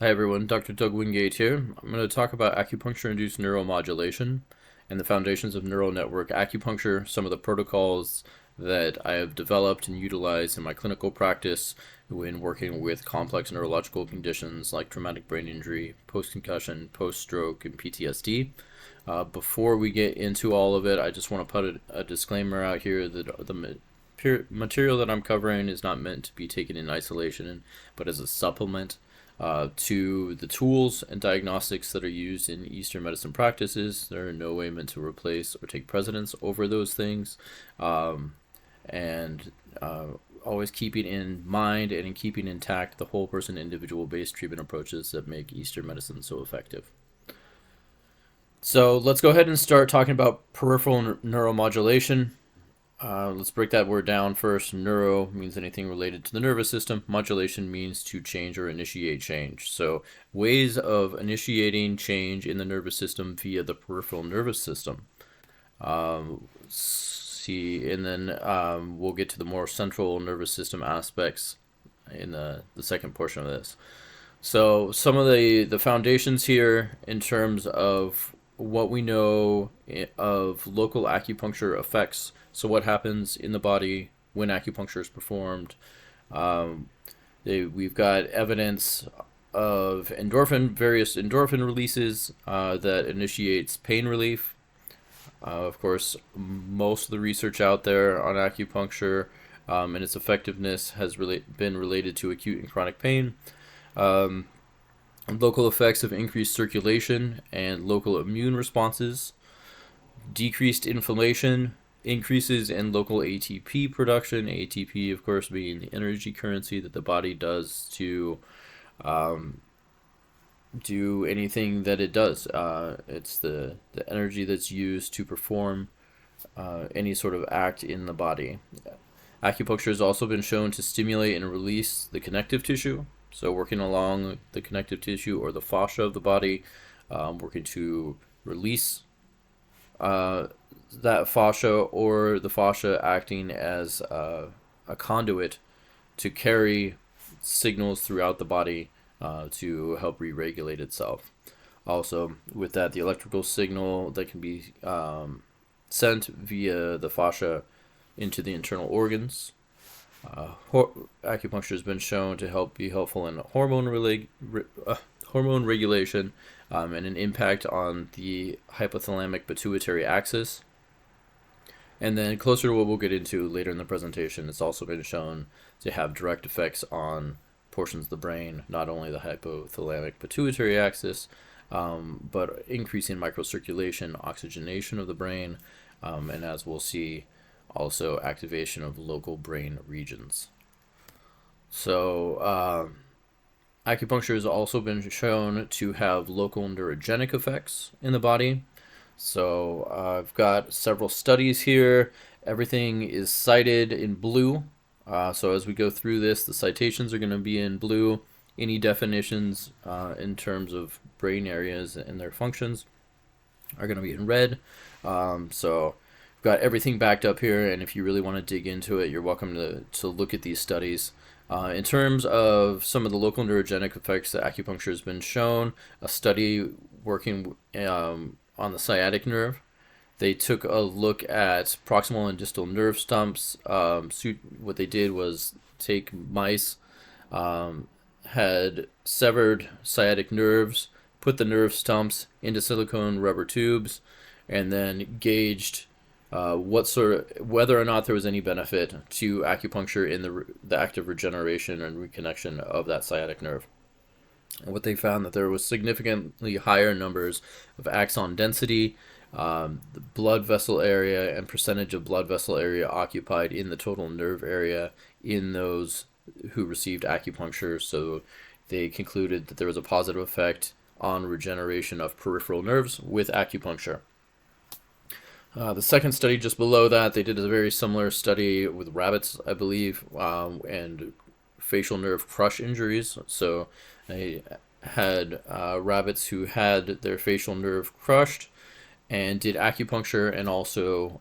Hi everyone, Dr. Doug Wingate here. I'm going to talk about acupuncture-induced neuromodulation and the foundations of neural network acupuncture, some of the protocols that I have developed and utilized in my clinical practice when working with complex neurological conditions like traumatic brain injury, post-concussion, post-stroke, and PTSD. Before we get into all of it, I just want to put a disclaimer out here that the material that I'm covering is not meant to be taken in isolation, but as a supplement to the tools and diagnostics that are used in Eastern medicine practices. They're in no way meant to replace or take precedence over those things. And always keeping in mind and in keeping intact the whole person individual based treatment approaches that make Eastern medicine so effective. So let's go ahead and start talking about peripheral neuromodulation. Let's break that word down first. Neuro means anything related to the nervous system. Modulation means to change or initiate change. So ways of initiating change in the nervous system via the peripheral nervous system. And then we'll get to the more central nervous system aspects in the second portion of this. So some of the foundations here in terms of what we know of local acupuncture effects. So what happens in the body when acupuncture is performed. We've got evidence of various endorphin releases that initiates pain relief. Of course, most of the research out there on acupuncture and its effectiveness has been related to acute and chronic pain. Local effects of increased circulation and local immune responses, decreased inflammation, increases in local ATP production. ATP, of course, being the energy currency that the body does to do anything that it does. It's the energy that's used to perform any sort of act in the body. Acupuncture has also been shown to stimulate and release the connective tissue. So working along the connective tissue or the fascia of the body, working to release that fascia, or the fascia acting as a conduit to carry signals throughout the body to help re-regulate itself. Also, with that, the electrical signal that can be sent via the fascia into the internal organs. Acupuncture has been shown to be helpful in hormone regulation and an impact on the hypothalamic pituitary axis. And then closer to what we'll get into later in the presentation, it's also been shown to have direct effects on portions of the brain, not only the hypothalamic pituitary axis, but increasing microcirculation, oxygenation of the brain, and as we'll see, also activation of local brain regions. So acupuncture has also been shown to have local neurogenic effects in the body. So I've got several studies here. Everything is cited in blue. So as we go through this, the citations are going to be in blue. Any definitions in terms of brain areas and their functions are going to be in red. So got everything backed up here, and if you really want to dig into it, you're welcome to look at these studies. In terms of some of the local neurogenic effects that acupuncture has been shown, a study working on the sciatic nerve, they took a look at proximal and distal nerve stumps. What they did was take mice, had severed sciatic nerves, put the nerve stumps into silicone rubber tubes, and then gauged whether or not there was any benefit to acupuncture in the active regeneration and reconnection of that sciatic nerve. And what they found that there was significantly higher numbers of axon density, the blood vessel area, and percentage of blood vessel area occupied in the total nerve area in those who received acupuncture. So they concluded that there was a positive effect on regeneration of peripheral nerves with acupuncture. The second study just below that, they did a very similar study with rabbits, I believe, and facial nerve crush injuries. So they had rabbits who had their facial nerve crushed and did acupuncture, and also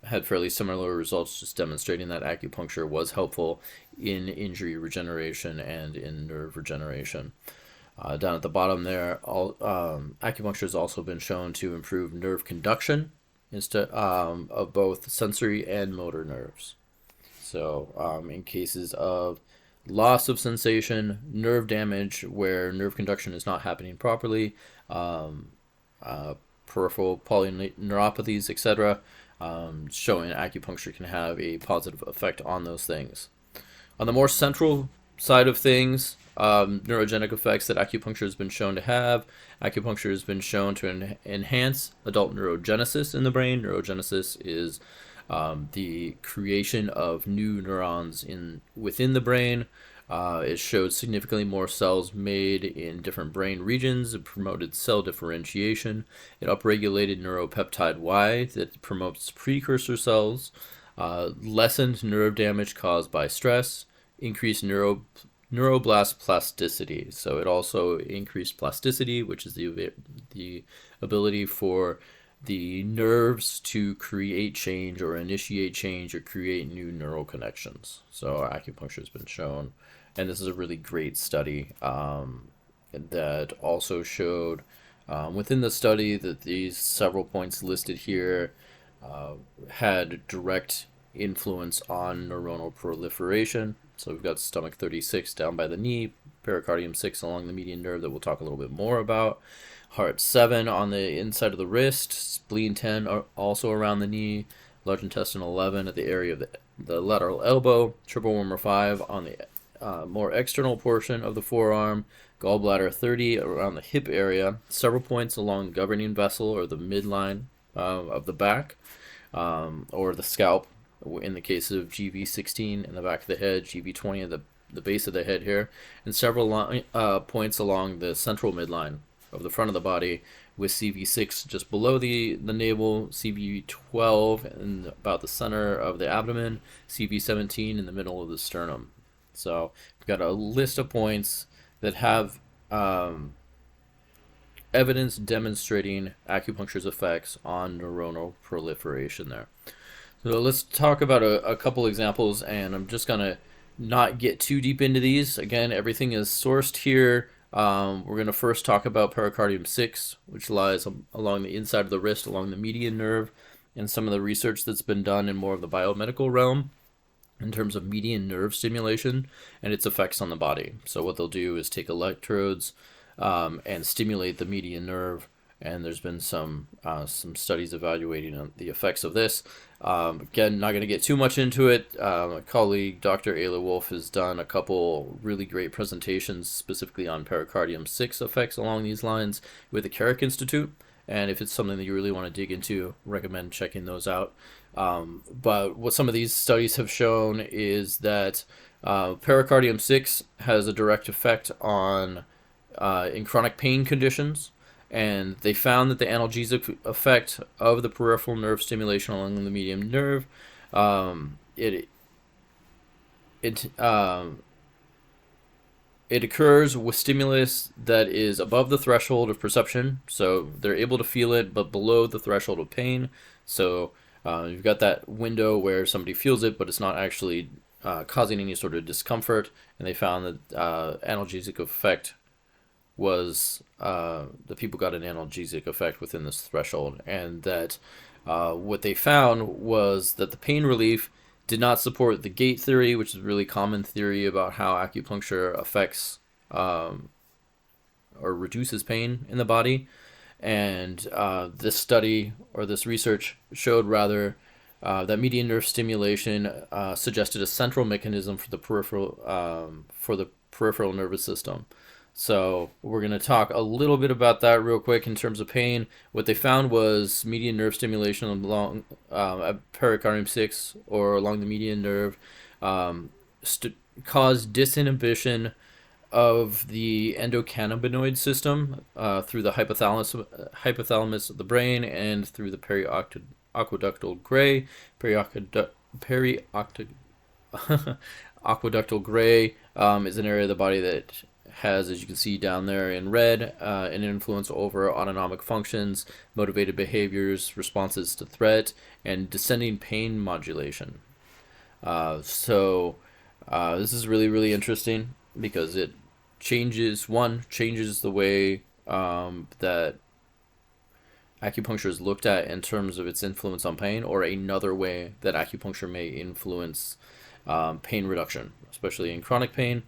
had fairly similar results, just demonstrating that acupuncture was helpful in injury regeneration and in nerve regeneration. Down at the bottom there, acupuncture has also been shown to improve nerve conduction instead of both sensory and motor nerves. So, in cases of loss of sensation, nerve damage where nerve conduction is not happening properly, um, peripheral polyneuropathies, etc., showing acupuncture can have a positive effect on those things. On the more central side of things, neurogenic effects that acupuncture has been shown to have. Acupuncture has been shown to enhance adult neurogenesis in the brain. Neurogenesis is the creation of new neurons within the brain. It showed significantly more cells made in different brain regions. It promoted cell differentiation. It upregulated neuropeptide Y that promotes precursor cells. Lessened nerve damage caused by stress. Increased neuroblast plasticity. So it also increased plasticity, which is the ability for the nerves to create change or initiate change or create new neural connections. So acupuncture has been shown, and this is a really great study that also showed within the study that these several points listed here had direct influence on neuronal proliferation. So we've got stomach 36 down by the knee, pericardium 6 along the median nerve that we'll talk a little bit more about, heart 7 on the inside of the wrist, spleen 10 also around the knee, large intestine 11 at the area of the lateral elbow, triple wormer 5 on the more external portion of the forearm, gallbladder 30 around the hip area, several points along the governing vessel or the midline of the back or the scalp. In the case of GV16 in the back of the head, GV20 at the base of the head here, and several points along the central midline of the front of the body, with CV6 just below the navel, CV12 in about the center of the abdomen, CV17 in the middle of the sternum. So we've got a list of points that have evidence demonstrating acupuncture's effects on neuronal proliferation there. So let's talk about a couple examples, and I'm just going to not get too deep into these. Again, everything is sourced here. We're going to first talk about pericardium 6, which lies along the inside of the wrist, along the median nerve, and some of the research that's been done in more of the biomedical realm in terms of median nerve stimulation and its effects on the body. So what they'll do is take electrodes and stimulate the median nerve, and there's been some studies evaluating the effects of this. Again, not going to get too much into it. My colleague, Dr. Ayla Wolf, has done a couple really great presentations specifically on pericardium 6 effects along these lines with the Carrick Institute. And if it's something that you really want to dig into, recommend checking those out. But what some of these studies have shown is that pericardium 6 has a direct effect on in chronic pain conditions. And they found that the analgesic effect of the peripheral nerve stimulation along the median nerve, it occurs with stimulus that is above the threshold of perception, so they're able to feel it, but below the threshold of pain. So you've got that window where somebody feels it, but it's not actually causing any sort of discomfort. And they found that analgesic effect was the people got an analgesic effect within this threshold, and that what they found was that the pain relief did not support the gate theory, which is a really common theory about how acupuncture affects or reduces pain in the body. And this study or this research showed rather that median nerve stimulation suggested a central mechanism for the peripheral nervous system. So we're going to talk a little bit about that real quick in terms of pain. What they found was median nerve stimulation along pericardium 6 or along the median nerve caused disinhibition of the endocannabinoid system through the hypothalamus of the brain and through the periaqueductal gray. Aqueductal gray is an area of the body that has, as you can see down there in red, an influence over autonomic functions, motivated behaviors, responses to threat, and descending pain modulation. So this is really, really interesting because it changes the way that acupuncture is looked at in terms of its influence on pain, or another way that acupuncture may influence pain reduction, especially in chronic pain.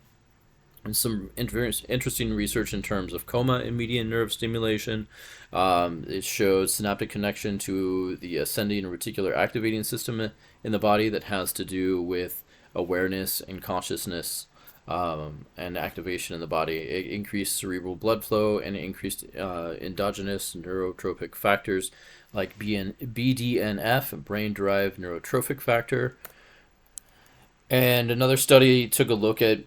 And some interesting research in terms of coma and median nerve stimulation. It shows synaptic connection to the ascending reticular activating system in the body that has to do with awareness and consciousness, and activation in the body. It increased cerebral blood flow and increased endogenous neurotropic factors like BDNF, brain-derived neurotrophic factor. And another study took a look at,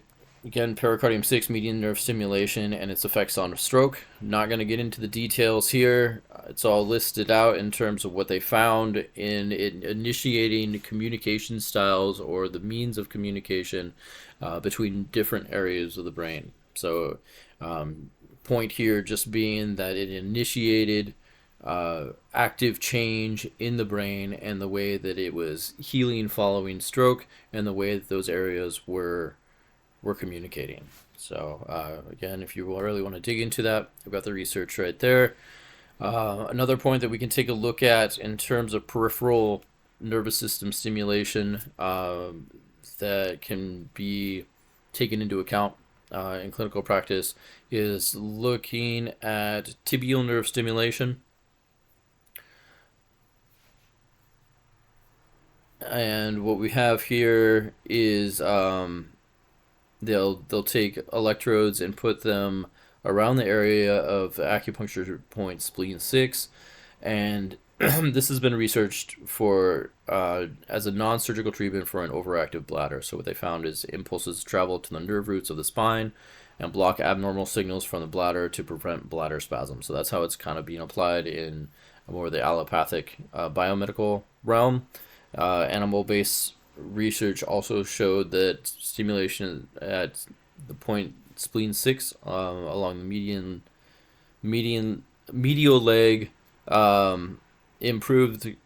again, pericardium 6 median nerve stimulation and its effects on stroke. Not going to get into the details here. It's all listed out in terms of what they found in initiating communication styles or the means of communication between different areas of the brain. So point here just being that it initiated active change in the brain and the way that it was healing following stroke and the way that those areas were communicating. So again, if you really want to dig into that, I've got the research right there. Another point that we can take a look at in terms of peripheral nervous system stimulation that can be taken into account in clinical practice is looking at tibial nerve stimulation. And what we have here is they'll take electrodes and put them around the area of acupuncture point spleen 6, and this has been researched for as a non-surgical treatment for an overactive bladder. So what they found is impulses travel to the nerve roots of the spine and block abnormal signals from the bladder to prevent bladder spasm. So that's how it's kind of being applied in more the allopathic biomedical realm. Animal-based research also showed that stimulation at the point spleen 6 along the medial leg improved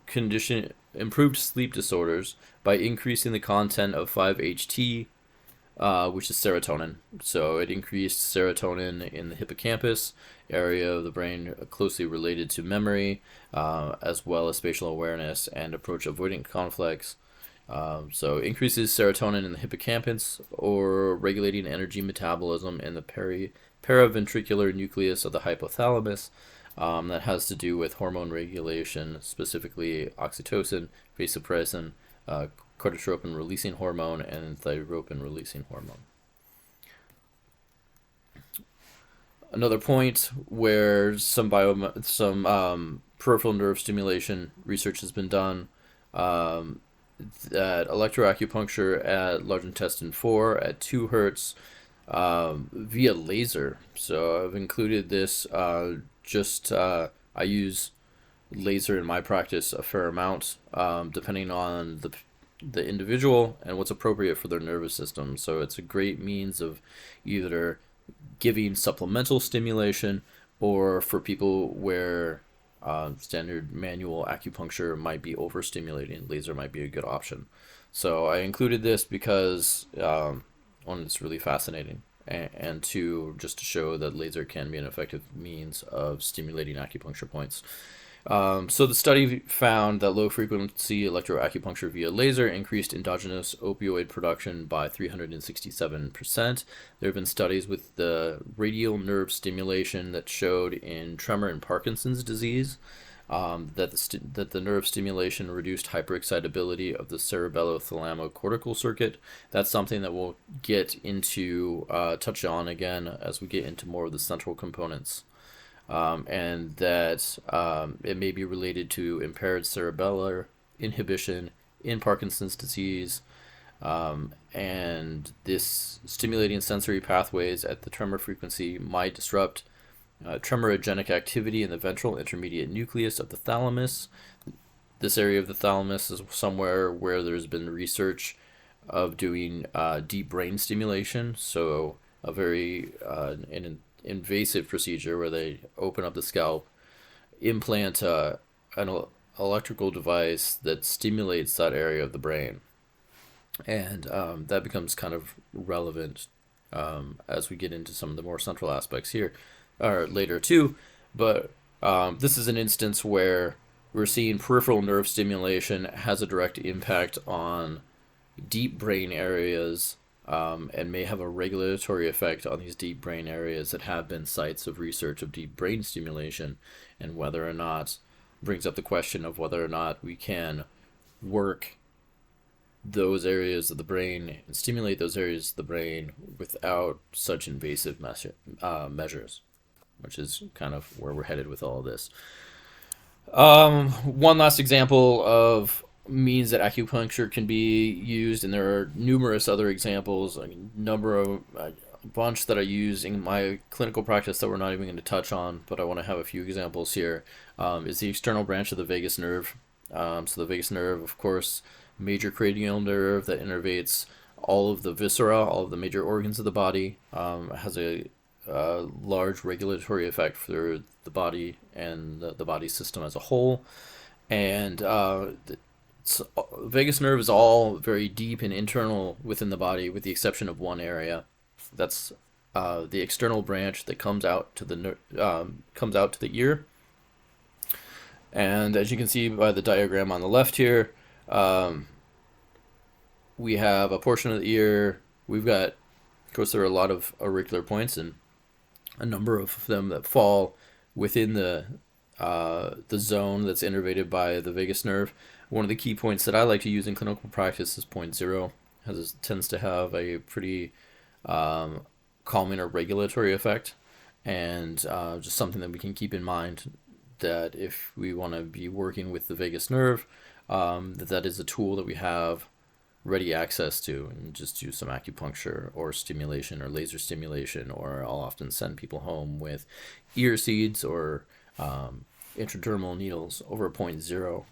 sleep disorders by increasing the content of 5-HT, which is serotonin. So it increased serotonin in the hippocampus area of the brain closely related to memory, as well as spatial awareness and approach avoidant conflicts. So increases serotonin in the hippocampus, or regulating energy metabolism in the paraventricular nucleus of the hypothalamus. That has to do with hormone regulation, specifically oxytocin, vasopressin, corticotropin releasing hormone, and thyroxine releasing hormone. Another point where some peripheral nerve stimulation research has been done, that electroacupuncture at large intestine 4 at 2 hertz via laser. So I've included this. I use laser in my practice a fair amount, depending on the individual and what's appropriate for their nervous system. So it's a great means of either giving supplemental stimulation, or for people where standard manual acupuncture might be overstimulating, laser might be a good option. So I included this because one, it's really fascinating, and two, just to show that laser can be an effective means of stimulating acupuncture points. So the study found that low-frequency electroacupuncture via laser increased endogenous opioid production by 367%. There have been studies with the radial nerve stimulation that showed in tremor and Parkinson's disease that the nerve stimulation reduced hyperexcitability of the cerebellothalamo-cortical circuit. That's something that we'll get into, touch on again as we get into more of the central components. And that it may be related to impaired cerebellar inhibition in Parkinson's disease, and this stimulating sensory pathways at the tremor frequency might disrupt tremorogenic activity in the ventral intermediate nucleus of the thalamus. This area of the thalamus is somewhere where there's been research of doing deep brain stimulation, so a very an invasive procedure where they open up the scalp, implant an electrical device that stimulates that area of the brain, and that becomes kind of relevant as we get into some of the more central aspects here, or later too. But this is an instance where we're seeing peripheral nerve stimulation has a direct impact on deep brain areas, and may have a regulatory effect on these deep brain areas that have been sites of research of deep brain stimulation, and whether or not brings up the question of whether or not we can work those areas of the brain and stimulate those areas of the brain without such invasive measures, which is kind of where we're headed with all of this. One last example of means that acupuncture can be used, and there are numerous other examples, a bunch that I use in my clinical practice that we're not even going to touch on, but I want to have a few examples here, is the external branch of the vagus nerve. So the vagus nerve, of course, major cranial nerve that innervates all of the viscera, all of the major organs of the body, has a large regulatory effect for the body and the body system as a whole. And vagus nerve is all very deep and internal within the body, with the exception of one area. That's the external branch that comes out to the ear. And as you can see by the diagram on the left here, we have a portion of the ear. We've got, of course, there are a lot of auricular points, and a number of them that fall within the zone that's innervated by the vagus nerve. One of the key points that I like to use in clinical practice is point 0. It tends to have a pretty calming or regulatory effect, and just something that we can keep in mind, that if we want to be working with the vagus nerve, that is a tool that we have ready access to, and just do some acupuncture or stimulation or laser stimulation, or I'll often send people home with ear seeds or intradermal needles over point 0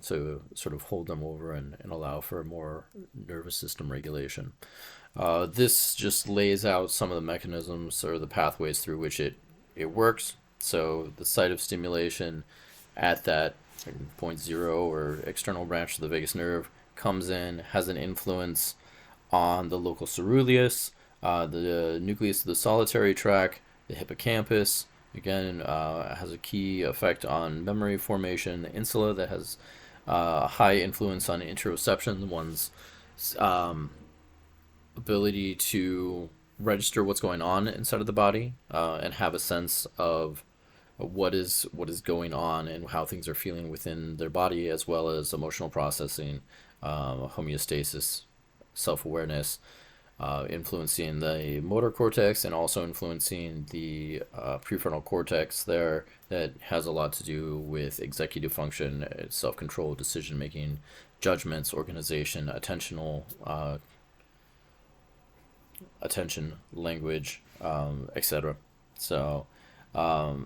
to sort of hold them over and allow for more nervous system regulation. This just lays out some of the mechanisms or the pathways through which it works. So the site of stimulation at that point 0 or external branch of the vagus nerve comes in, has an influence on the locus coeruleus, the nucleus of the solitary tract, the hippocampus. Again, has a key effect on memory formation. The insula, that has high influence on interoception, one's ability to register what's going on inside of the body, and have a sense of what is going on and how things are feeling within their body, as well as emotional processing, homeostasis, self-awareness, influencing the motor cortex, and also influencing the prefrontal cortex there, that has a lot to do with executive function, self-control, decision-making, judgments, organization, attention, language, etc. So a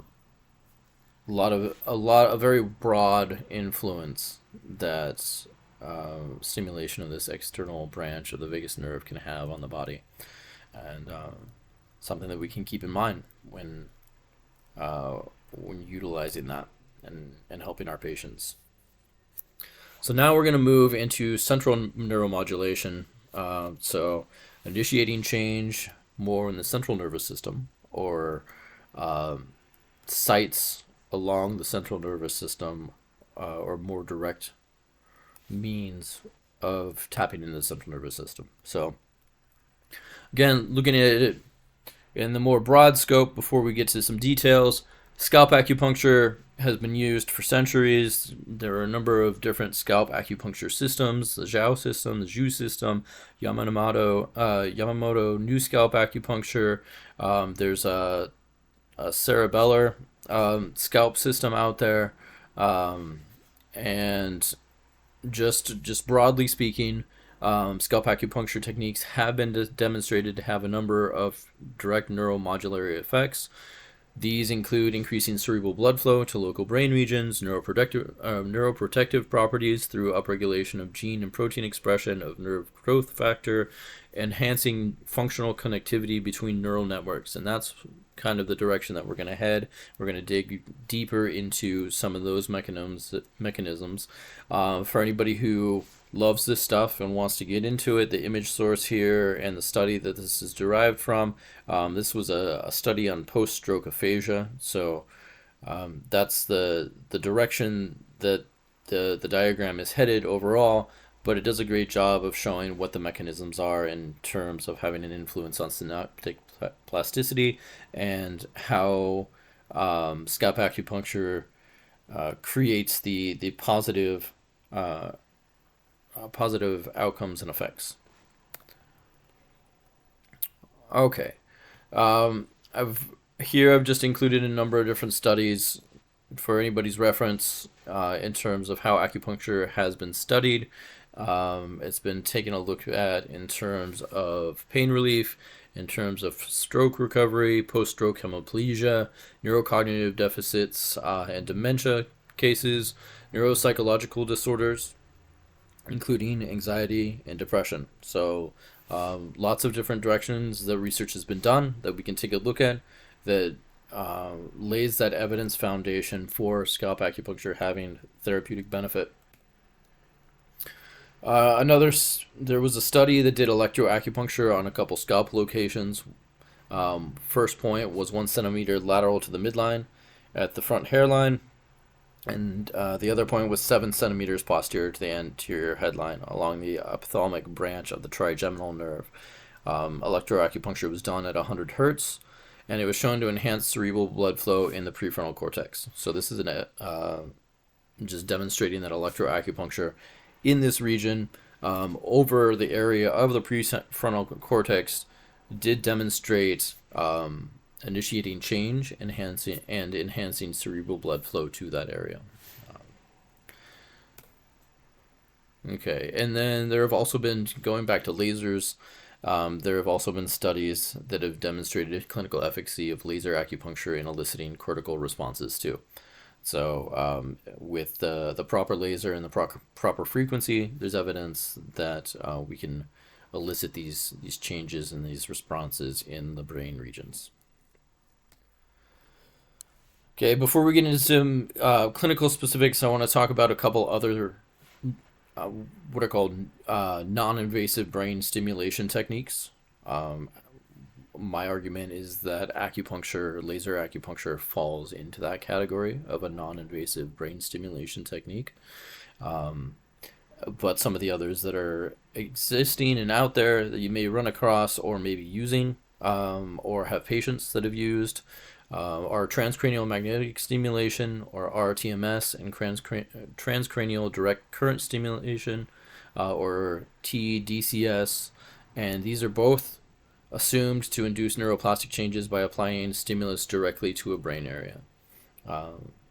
very broad influence that stimulation of this external branch of the vagus nerve can have on the body, and something that we can keep in mind when utilizing that and helping our patients. So now we're going to move into central neuromodulation. So initiating change more in the central nervous system, or sites along the central nervous system, or more direct means of tapping into the central nervous system. So again, looking at it in the more broad scope before we get to some details, scalp acupuncture has been used for centuries. There are a number of different scalp acupuncture systems: the Zhao system, the Zhu system, Yamamoto new scalp acupuncture. There's a cerebellar scalp system out there, and just broadly speaking, scalp acupuncture techniques have been demonstrated to have a number of direct neuromodulatory effects. These include increasing cerebral blood flow to local brain regions, neuroprotective properties through upregulation of gene and protein expression of nerve growth factor, enhancing functional connectivity between neural networks. And that's kind of the direction that we're going to head. We're going to dig deeper into some of those mechanisms. For anybody who loves this stuff and wants to get into it. The image source here and the study that this is derived from, this was a study on post-stroke aphasia. So that's the direction that the diagram is headed overall, but it does a great job of showing what the mechanisms are in terms of having an influence on synaptic plasticity and how scalp acupuncture creates the positive positive outcomes and effects. Okay, I've just included a number of different studies for anybody's reference in terms of how acupuncture has been studied. It's been taken a look at in terms of pain relief, in terms of stroke recovery, post-stroke hemiplegia, neurocognitive deficits, and dementia cases, neuropsychological disorders, including anxiety and depression. So lots of different directions that research has been done that we can take a look at that lays that evidence foundation for scalp acupuncture having therapeutic benefit. There was a study that did electroacupuncture on a couple scalp locations. First point was 1 centimeter lateral to the midline at the front hairline, and the other point was 7 centimeters posterior to the anterior headline along the ophthalmic branch of the trigeminal nerve. Electroacupuncture was done at 100 hertz, and it was shown to enhance cerebral blood flow in the prefrontal cortex. So this is just demonstrating that electroacupuncture in this region over the area of the prefrontal cortex did demonstrate initiating change, enhancing cerebral blood flow to that area. Okay, and then there have also been, going back to lasers, there have also been studies that have demonstrated clinical efficacy of laser acupuncture in eliciting cortical responses too. So with the proper laser and the proper frequency, there's evidence that we can elicit these changes and these responses in the brain regions. Okay, before we get into some clinical specifics, I want to talk about a couple other what are called non-invasive brain stimulation techniques. My argument is that acupuncture, laser acupuncture, falls into that category of a non-invasive brain stimulation technique. But some of the others that are existing and out there that you may run across or maybe using or have patients that have used are transcranial magnetic stimulation, or RTMS, and transcranial direct current stimulation, or TDCS. And these are both assumed to induce neuroplastic changes by applying stimulus directly to a brain area.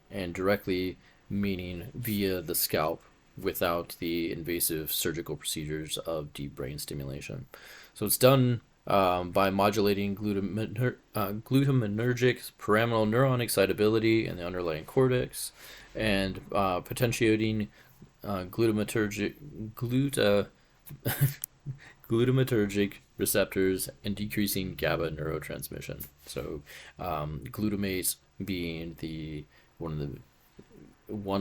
And directly meaning via the scalp without the invasive surgical procedures of deep brain stimulation. So it's done by modulating glutamatergic pyramidal neuron excitability in the underlying cortex and potentiating glutamatergic receptors and decreasing GABA neurotransmission. So glutamate being one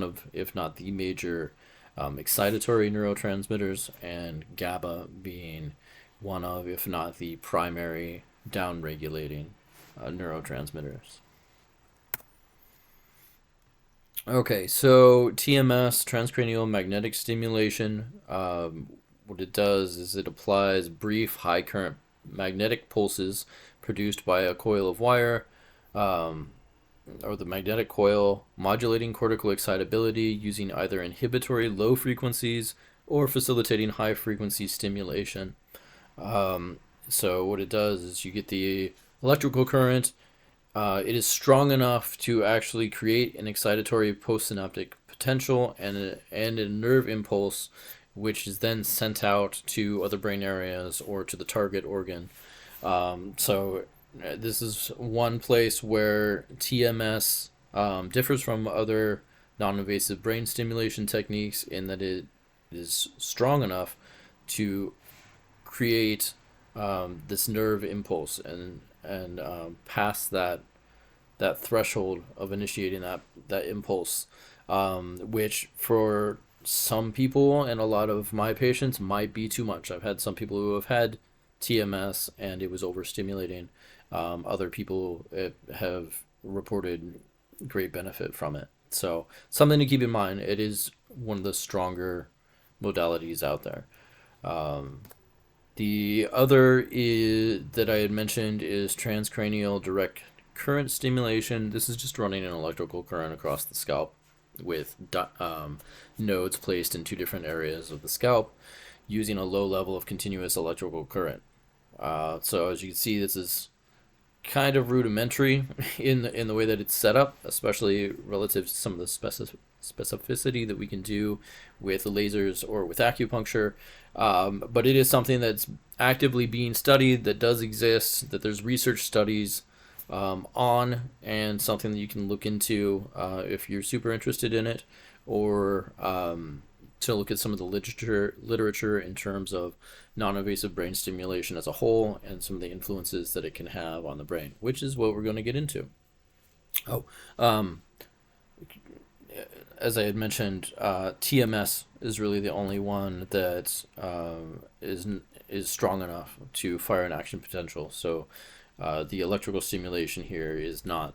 of, if not the major excitatory neurotransmitters, and GABA being one of, if not the primary down-regulating neurotransmitters. Okay, so TMS, transcranial magnetic stimulation, what it does is it applies brief high current magnetic pulses produced by a coil of wire, or the magnetic coil, modulating cortical excitability using either inhibitory low frequencies or facilitating high frequency stimulation. So what it does is you get the electrical current. It is strong enough to actually create an excitatory postsynaptic potential and a nerve impulse, which is then sent out to other brain areas or to the target organ. So this is one place where TMS differs from other non-invasive brain stimulation techniques in that it is strong enough to create this nerve impulse and pass that threshold of initiating that impulse, which for some people and a lot of my patients might be too much. I've had some people who have had TMS and it was overstimulating. Other people have reported great benefit from it. So something to keep in mind. It is one of the stronger modalities out there. The other that I had mentioned is transcranial direct current stimulation. This is just running an electrical current across the scalp with nodes placed in two different areas of the scalp using a low level of continuous electrical current. So as you can see, this is kind of rudimentary in the way that it's set up, especially relative to some of the specificity that we can do with lasers or with acupuncture. But it is something that's actively being studied, that does exist, that there's research studies on, and something that you can look into if you're super interested in it, or to look at some of the literature in terms of non-invasive brain stimulation as a whole and some of the influences that it can have on the brain, which is what we're going to get into. As I had mentioned, TMS is really the only one that is strong enough to fire an action potential. So the electrical stimulation here is not.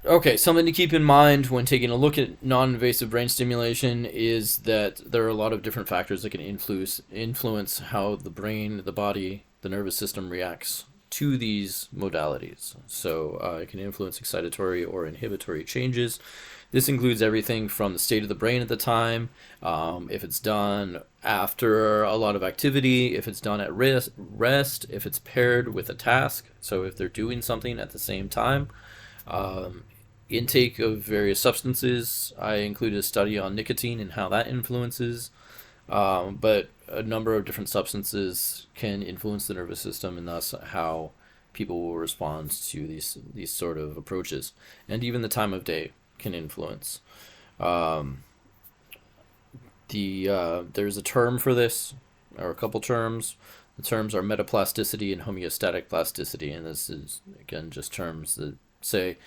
Okay, something to keep in mind when taking a look at non-invasive brain stimulation is that there are a lot of different factors that can influence how the brain, the body, the nervous system reacts to these modalities. So it can influence excitatory or inhibitory changes. This includes everything from the state of the brain at the time, if it's done after a lot of activity, if it's done at rest, if it's paired with a task, so if they're doing something at the same time. Intake of various substances. I included a study on nicotine and how that influences, but a number of different substances can influence the nervous system and thus how people will respond to these sort of approaches. And even the time of day can influence. There's a term for this, or a couple terms. The terms are metaplasticity and homeostatic plasticity, and this is, again, just terms that say,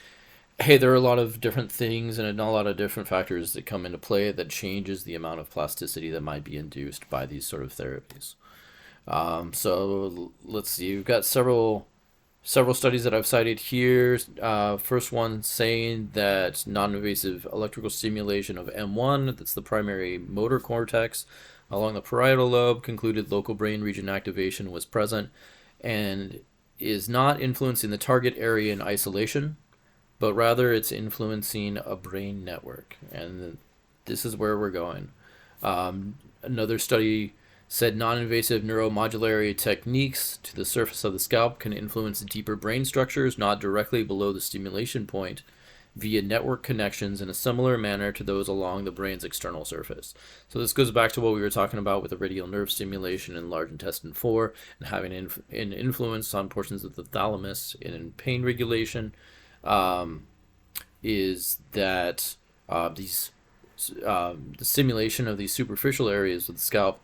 hey, there are a lot of different things and a lot of different factors that come into play that changes the amount of plasticity that might be induced by these sort of therapies. So let's see, we've got several studies that I've cited here. First one saying that non-invasive electrical stimulation of M1, that's the primary motor cortex, along the parietal lobe, concluded local brain region activation was present and is not influencing the target area in isolation, but rather it's influencing a brain network. And this is where we're going. Another study said non-invasive neuromodulatory techniques to the surface of the scalp can influence deeper brain structures, not directly below the stimulation point, via network connections in a similar manner to those along the brain's external surface. So this goes back to what we were talking about with the radial nerve stimulation in large intestine 4 and having an influence on portions of the thalamus in pain regulation. Is that the stimulation of these superficial areas of the scalp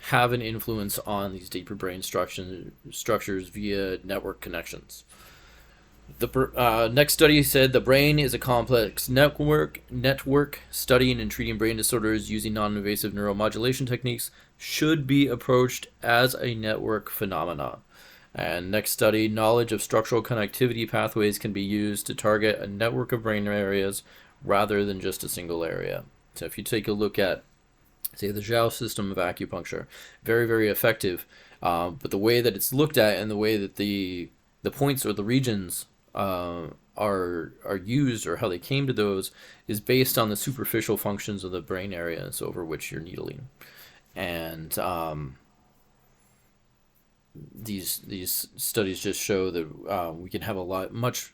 have an influence on these deeper brain structures via network connections. The next study said the brain is a complex network. Studying and treating brain disorders using non-invasive neuromodulation techniques should be approached as a network phenomena. And next study, knowledge of structural connectivity pathways can be used to target a network of brain areas rather than just a single area. So if you take a look at, say, the Zhao system of acupuncture, very, very effective. But the way that it's looked at and the way that the points or the regions are used, or how they came to those, is based on the superficial functions of the brain areas over which you're needling. And these studies just show that we can have much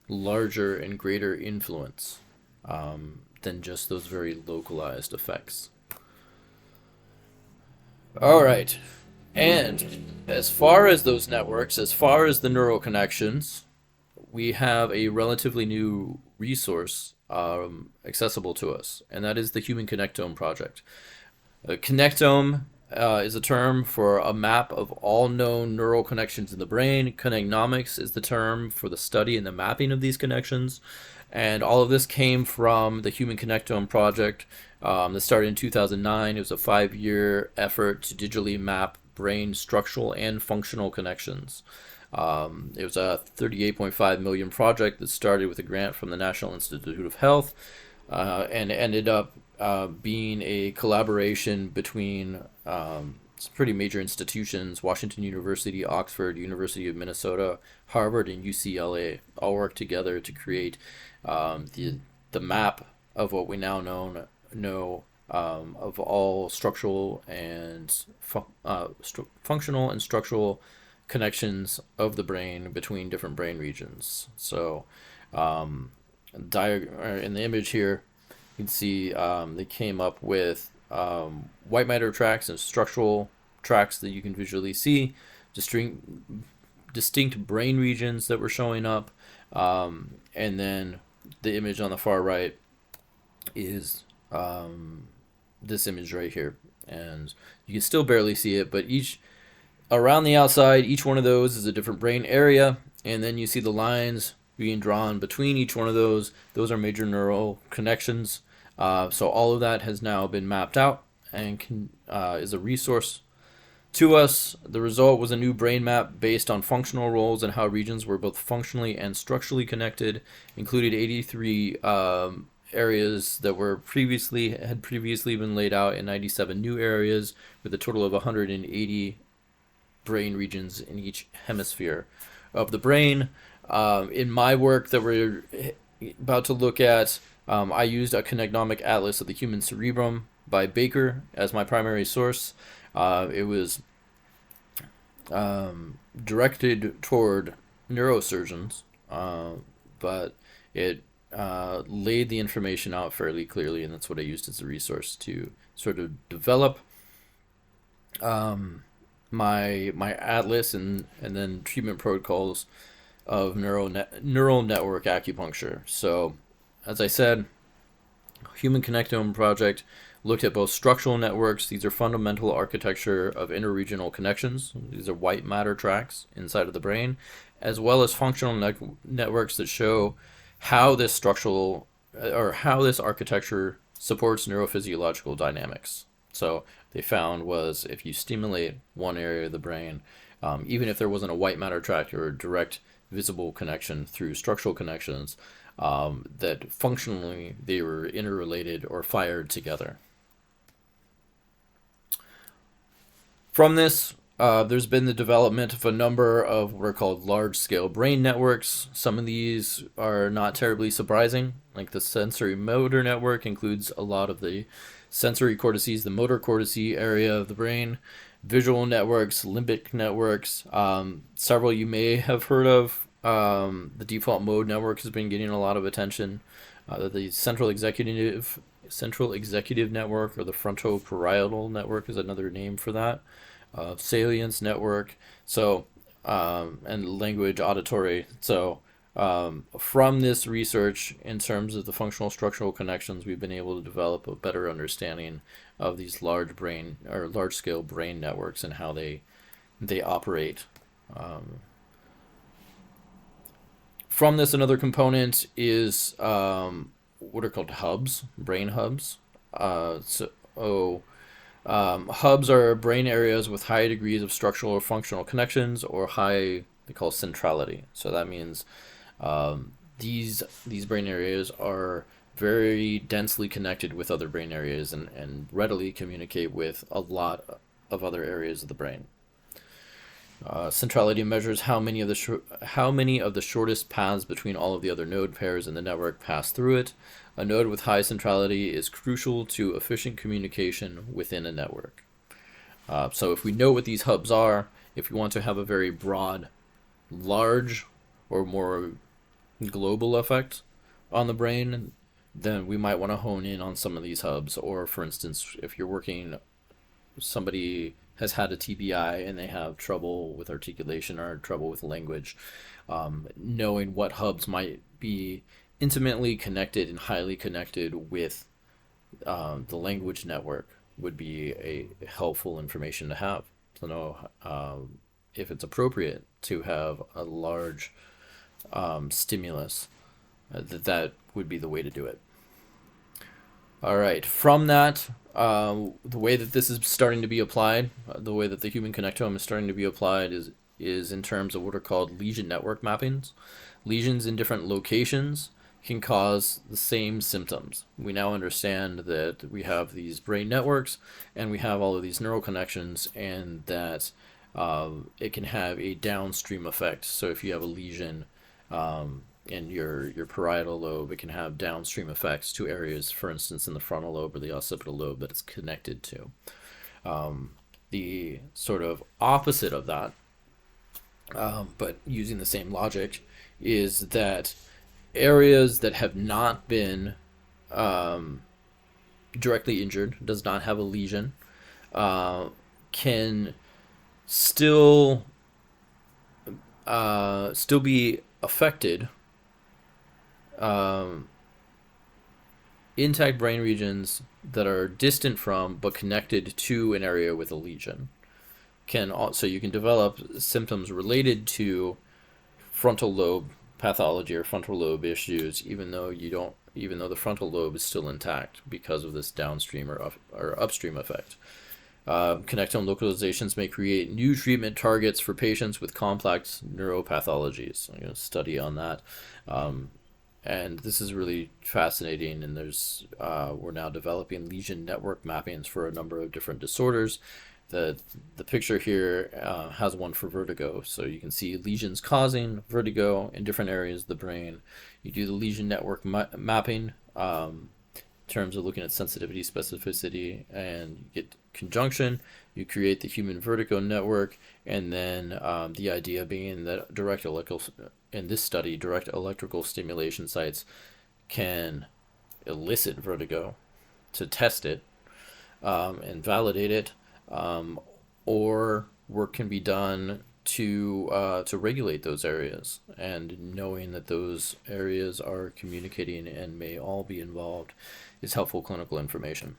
larger and greater influence than just those very localized effects. All right, and as far as those networks, as far as the neural connections, we have a relatively new resource accessible to us, and that is the Human Connectome Project. Connectome is a term for a map of all known neural connections in the brain. Connectomics is the term for the study and the mapping of these connections. And all of this came from the Human Connectome Project that started in 2009. It was a 5-year effort to digitally map brain structural and functional connections. It was a $38.5 million project that started with a grant from the National Institute of Health and ended up being a collaboration between some pretty major institutions: Washington University, Oxford, University of Minnesota, Harvard, and UCLA all worked together to create the map of what we now know of all structural and functional and structural connections of the brain between different brain regions. So in the image here, you can see they came up with white matter tracks and structural tracks that you can visually see, distinct brain regions that were showing up, and then the image on the far right is this image right here, and you can still barely see it, but around the outside, each one of those is a different brain area, and then you see the lines being drawn between each one of those. Those are major neural connections. So all of that has now been mapped out and is a resource to us. The result was a new brain map based on functional roles and how regions were both functionally and structurally connected. Included 83 areas that had previously been laid out, and 97 new areas, with a total of 180 brain regions in each hemisphere of the brain. In my work that we're about to look at, I used a connectomic atlas of the human cerebrum by Baker as my primary source. It was directed toward neurosurgeons, but it laid the information out fairly clearly, and that's what I used as a resource to sort of develop my atlas and then treatment protocols of neural network acupuncture. So, as I said, Human Connectome Project looked at both structural networks. These are fundamental architecture of interregional connections. These are white matter tracks inside of the brain, as well as functional networks that show how this architecture supports neurophysiological dynamics. So they found was if you stimulate one area of the brain, even if there wasn't a white matter tract or a direct visible connection through structural connections, that functionally they were interrelated or fired together. From this, there's been the development of a number of what are called large-scale brain networks. Some of these are not terribly surprising, like the sensory motor network includes a lot of the sensory cortices, the motor cortices area of the brain, visual networks, limbic networks, several you may have heard of. The default mode network has been getting a lot of attention. The central executive network, or the frontoparietal network, is another name for that. Salience network, and language auditory. So from this research, in terms of the functional structural connections, we've been able to develop a better understanding of these large-scale brain networks and how they operate. From this, another component is what are called hubs, brain hubs. Hubs are brain areas with high degrees of structural or functional connections, or high, they call centrality. So that means these brain areas are very densely connected with other brain areas and readily communicate with a lot of other areas of the brain. Centrality measures how many of the shortest paths between all of the other node pairs in the network pass through it. A node with high centrality is crucial to efficient communication within a network. So if we know what these hubs are, if we want to have a very broad, large, or more global effect on the brain, then we might want to hone in on some of these hubs. Or for instance, if you're working, somebody has had a TBI and they have trouble with articulation or trouble with language, knowing what hubs might be intimately connected and highly connected with the language network would be a helpful information to have to know if it's appropriate to have a large stimulus. That would be the way to do it. All right. From that, the way that this is starting to be applied, the way that the human connectome is starting to be applied is in terms of what are called lesion network mappings. Lesions in different locations can cause the same symptoms. We now understand that we have these brain networks and we have all of these neural connections, and that it can have a downstream effect. So if you have a lesion in your parietal lobe, it can have downstream effects to areas, for instance, in the frontal lobe or the occipital lobe that it's connected to. The sort of opposite of that, but using the same logic, is that areas that have not been directly injured, does not have a lesion, can still be affected. Intact brain regions that are distant from but connected to an area with a lesion can also, you can develop symptoms related to frontal lobe pathology or frontal lobe issues, even though the frontal lobe is still intact because of this downstream or upstream effect. Connectome localizations may create new treatment targets for patients with complex neuropathologies. I'm going to study on that. And this is really fascinating, and we're now developing lesion network mappings for a number of different disorders. The picture here has one for vertigo, so you can see lesions causing vertigo in different areas of the brain. You do the lesion network mapping in terms of looking at sensitivity, specificity, and you get conjunction. You create the human vertigo network, and then the idea being that in this study, direct electrical stimulation sites can elicit vertigo to test it and validate it, or work can be done to regulate those areas, and knowing that those areas are communicating and may all be involved is helpful clinical information.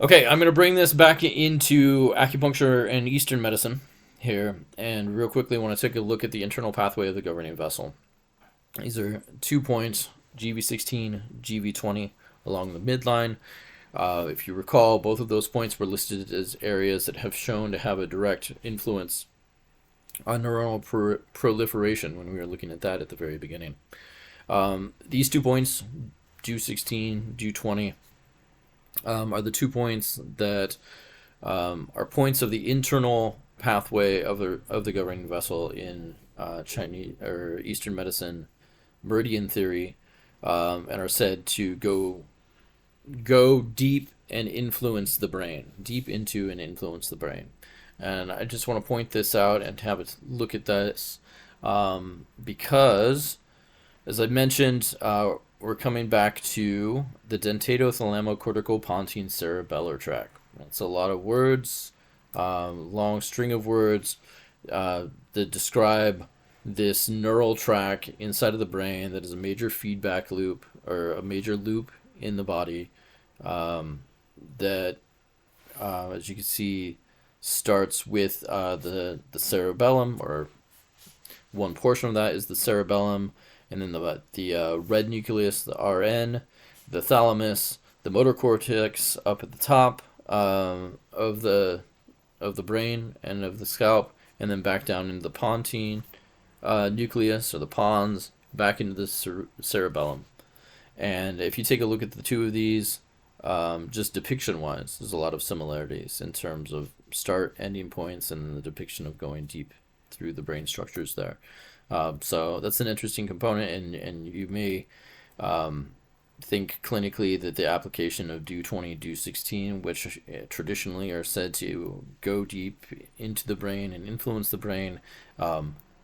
Okay, I'm going to bring this back into acupuncture and Eastern medicine here, and real quickly I want to take a look at the internal pathway of the governing vessel. These are 2 points, GV16, GV20, along the midline. If you recall, both of those points were listed as areas that have shown to have a direct influence on neuronal proliferation when we were looking at that at the very beginning. These 2 points, GV16, GV20, are the 2 points that are points of the internal pathway of the governing vessel in Chinese or Eastern medicine meridian theory, and are said to go deep and influence the brain, deep into and influence the brain. And I just want to point this out and have a look at this because, as I mentioned, we're coming back to the dentato-thalamo-cortical-pontine cerebellar tract. That's a lot of words, long string of words that describe this neural tract inside of the brain that is a major feedback loop, or a major loop in the body, that, as you can see, starts with the cerebellum, or one portion of that is the cerebellum, and then the red nucleus, the RN, the thalamus, the motor cortex up at the top of the brain and of the scalp, and then back down into the pontine nucleus, or the pons, back into the cerebellum. And if you take a look at the two of these, just depiction-wise, there's a lot of similarities in terms of start, ending points, and the depiction of going deep through the brain structures there. So that's an interesting component, and you may think clinically that the application of DO20, DO16, which traditionally are said to go deep into the brain and influence the brain,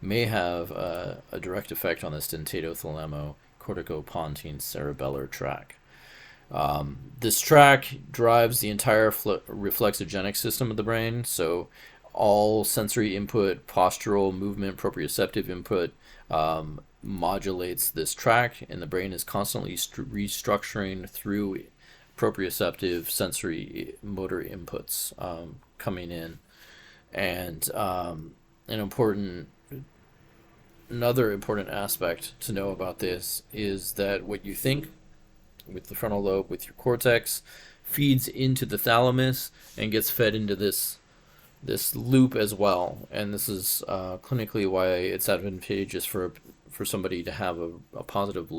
may have a direct effect on this dentato-thalamo-cortico-pontine cerebellar tract. This tract drives the entire reflexogenic system of the brain, so all sensory input, postural, movement, proprioceptive input modulates this tract, and the brain is constantly restructuring through proprioceptive sensory motor inputs coming in. And another important aspect to know about this is that what you think with the frontal lobe, with your cortex, feeds into the thalamus and gets fed into this loop as well. And this is clinically why it's advantageous for somebody to have a positive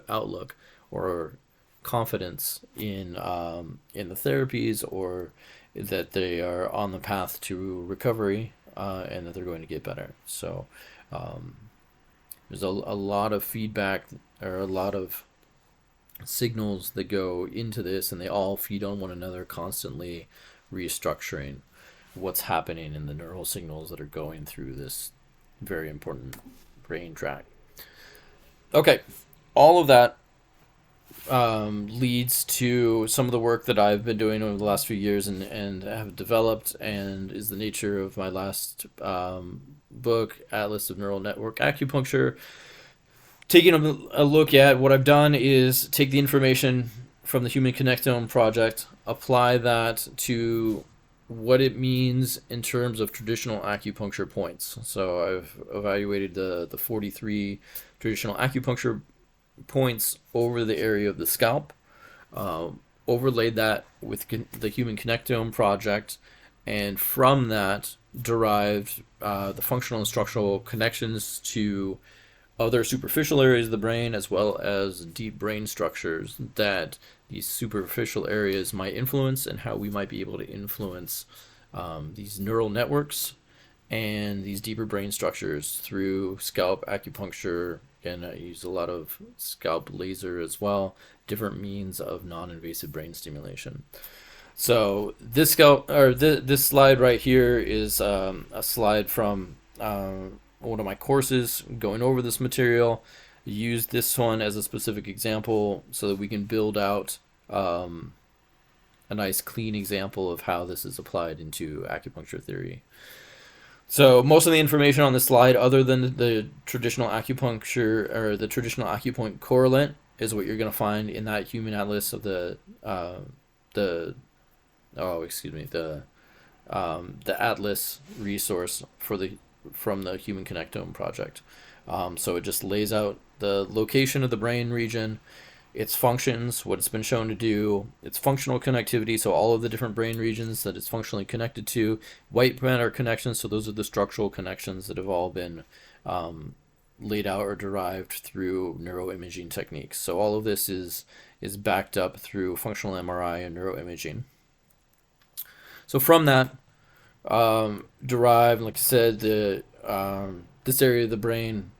outlook or confidence in the therapies, or that they are on the path to recovery, and that they're going to get better. So there's a lot of feedback, or a lot of signals that go into this, and they all feed on one another, constantly restructuring what's happening in the neural signals that are going through this very important brain tract. Okay, all of that leads to some of the work that I've been doing over the last few years and have developed, and is the nature of my last book, Atlas of Neural Network Acupuncture. Taking a look at what I've done is take the information from the Human Connectome project, apply that to what it means in terms of traditional acupuncture points. So I've evaluated the 43 traditional acupuncture points over the area of the scalp, overlaid that with the Human Connectome project, and from that derived the functional and structural connections to other superficial areas of the brain, as well as deep brain structures that these superficial areas might influence, and how we might be able to influence these neural networks and these deeper brain structures through scalp acupuncture. And I use a lot of scalp laser as well, different means of non-invasive brain stimulation. So this slide right here is a slide from one of my courses going over this material. Use this one as a specific example so that we can build out a nice clean example of how this is applied into acupuncture theory. So most of the information on this slide, other than the traditional acupuncture or the traditional acupoint correlate, is what you're going to find in that Human Atlas of the Atlas resource from the Human Connectome project. So it just lays out the location of the brain region, its functions, what it's been shown to do, its functional connectivity, so all of the different brain regions that it's functionally connected to, white matter connections, so those are the structural connections that have all been laid out or derived through neuroimaging techniques. So all of this is backed up through functional MRI and neuroimaging. So from that, derived, like I said, this area of the brain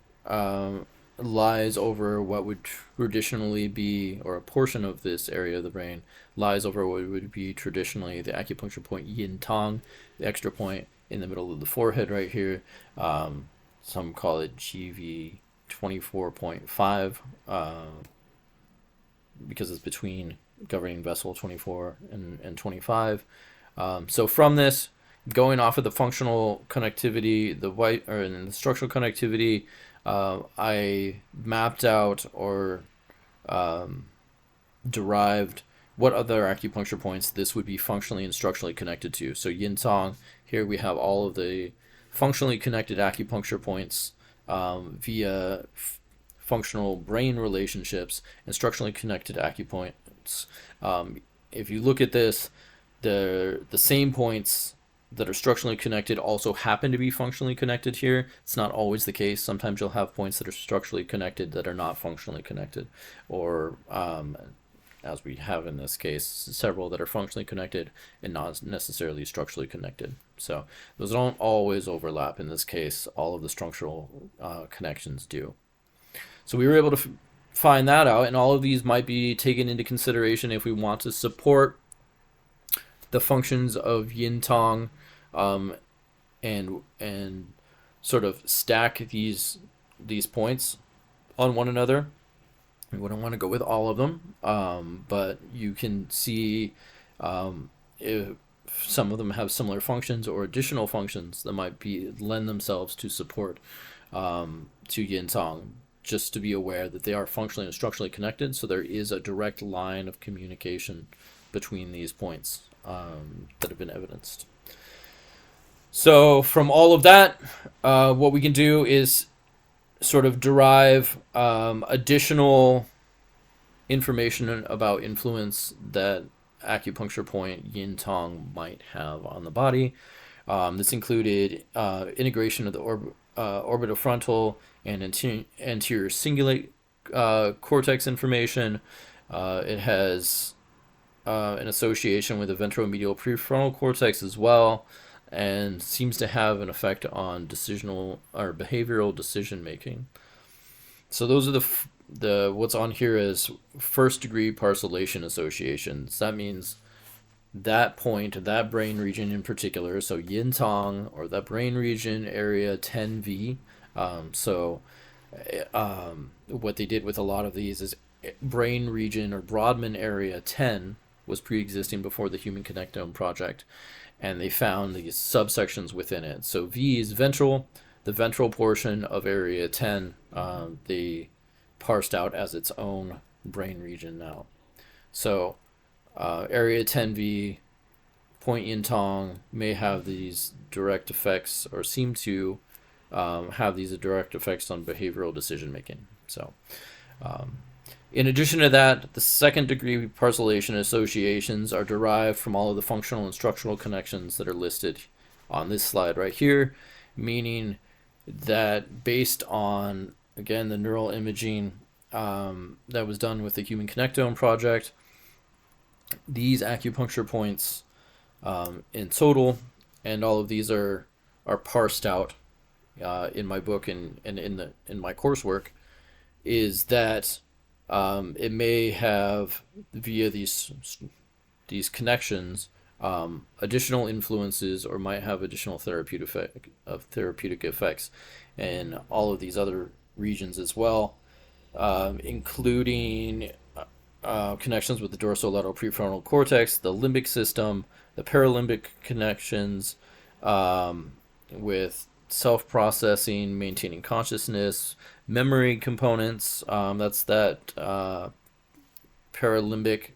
lies over what would traditionally be, or a portion of this area of the brain lies over what would be traditionally the acupuncture point yin tong, the extra point in the middle of the forehead right here. Some call it GV 24.5 because it's between governing vessel 24 and 25. So from this, going off of the functional connectivity, the structural connectivity, I mapped out or derived what other acupuncture points this would be functionally and structurally connected to. So yin tong, here we have all of the functionally connected acupuncture points via functional brain relationships, and structurally connected acupoints. If you look at this, the same points that are structurally connected also happen to be functionally connected here. It's not always the case. Sometimes you'll have points that are structurally connected that are not functionally connected, or as we have in this case, several that are functionally connected and not necessarily structurally connected. So those don't always overlap. In this case, all of the structural connections do. So we were able to find that out, and all of these might be taken into consideration if we want to support the functions of yin tong, and sort of stack these points on one another. We wouldn't want to go with all of them, but you can see if some of them have similar functions or additional functions that might lend themselves to support to yin tong. just to be aware that they are functionally and structurally connected, so there is a direct line of communication between these points that have been evidenced. So from all of that, what we can do is sort of derive additional information about influence that acupuncture point yin tong might have on the body. This included integration of the orbitofrontal and anterior cingulate cortex information. It has an association with the ventromedial prefrontal cortex as well, and seems to have an effect on decisional or behavioral decision making. So those are the what's on here is first degree parcellation associations. That means that point, that brain region in particular, so yin tong, or that brain region area 10V. What they did with a lot of these is brain region or Brodmann area 10 was pre-existing before the Human Connectome project, and they found these subsections within it. So V is ventral, the ventral portion of area 10, they parsed out as its own brain region now. So area 10V, point yin tong may have these direct effects, or seem to have these direct effects on behavioral decision making. So in addition to that, the second degree parcellation associations are derived from all of the functional and structural connections that are listed on this slide right here, meaning that based on, again, the neural imaging that was done with the Human Connectome project, these acupuncture points in total, and all of these are parsed out in my book and in my coursework, is that it may have, via these connections, additional influences, or might have additional therapeutic effects in all of these other regions as well, including connections with the dorsolateral prefrontal cortex, the limbic system, the paralimbic connections, with self-processing, maintaining consciousness, memory components, that's that paralimbic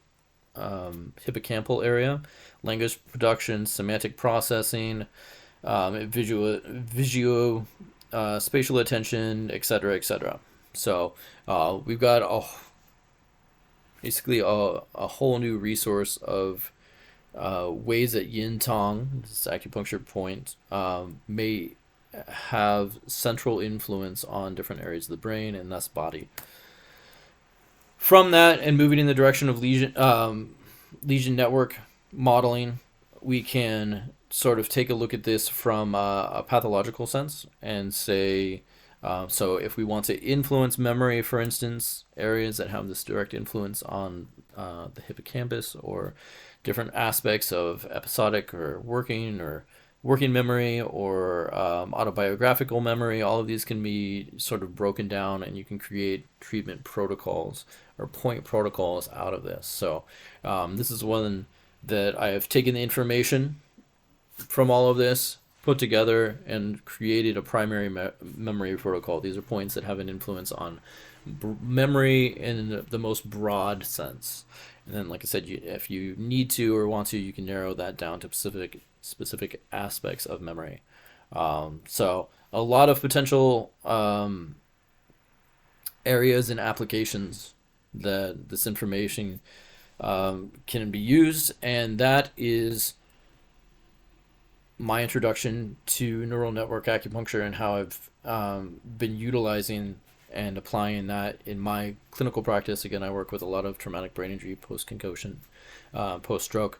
hippocampal area, language production, semantic processing, visual, spatial attention, etc., etc. So we've got basically a whole new resource of ways that yin tong, this acupuncture point, may have central influence on different areas of the brain and thus body. From that, and moving in the direction of lesion network modeling, we can sort of take a look at this from a pathological sense and say, so if we want to influence memory, for instance, areas that have this direct influence on the hippocampus, or different aspects of episodic or working memory, or autobiographical memory, all of these can be sort of broken down, and you can create treatment protocols or point protocols out of this. So this is one that I have taken the information from all of this, put together, and created a primary memory protocol. These are points that have an influence on memory in the most broad sense. And then, like I said, if you need to or want to, you can narrow that down to specific aspects of memory. So a lot of potential areas and applications that this information can be used, and that is my introduction to neural network acupuncture and how I've been utilizing and applying that in my clinical practice. Again, I work with a lot of traumatic brain injury, post-concussion, post-stroke,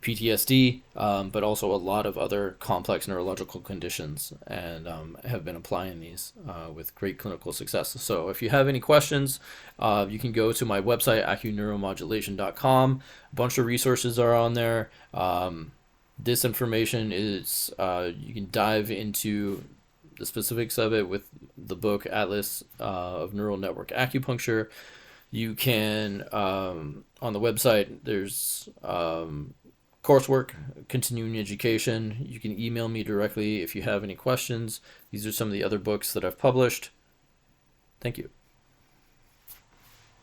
PTSD, but also a lot of other complex neurological conditions, and have been applying these with great clinical success. So if you have any questions, you can go to my website, acuneuromodulation.com. A bunch of resources are on there. This information is, you can dive into the specifics of it with the book Atlas of Neural Network Acupuncture. You can, on the website, there's coursework, continuing education. You can email me directly if you have any questions. These are some of the other books that I've published. Thank you.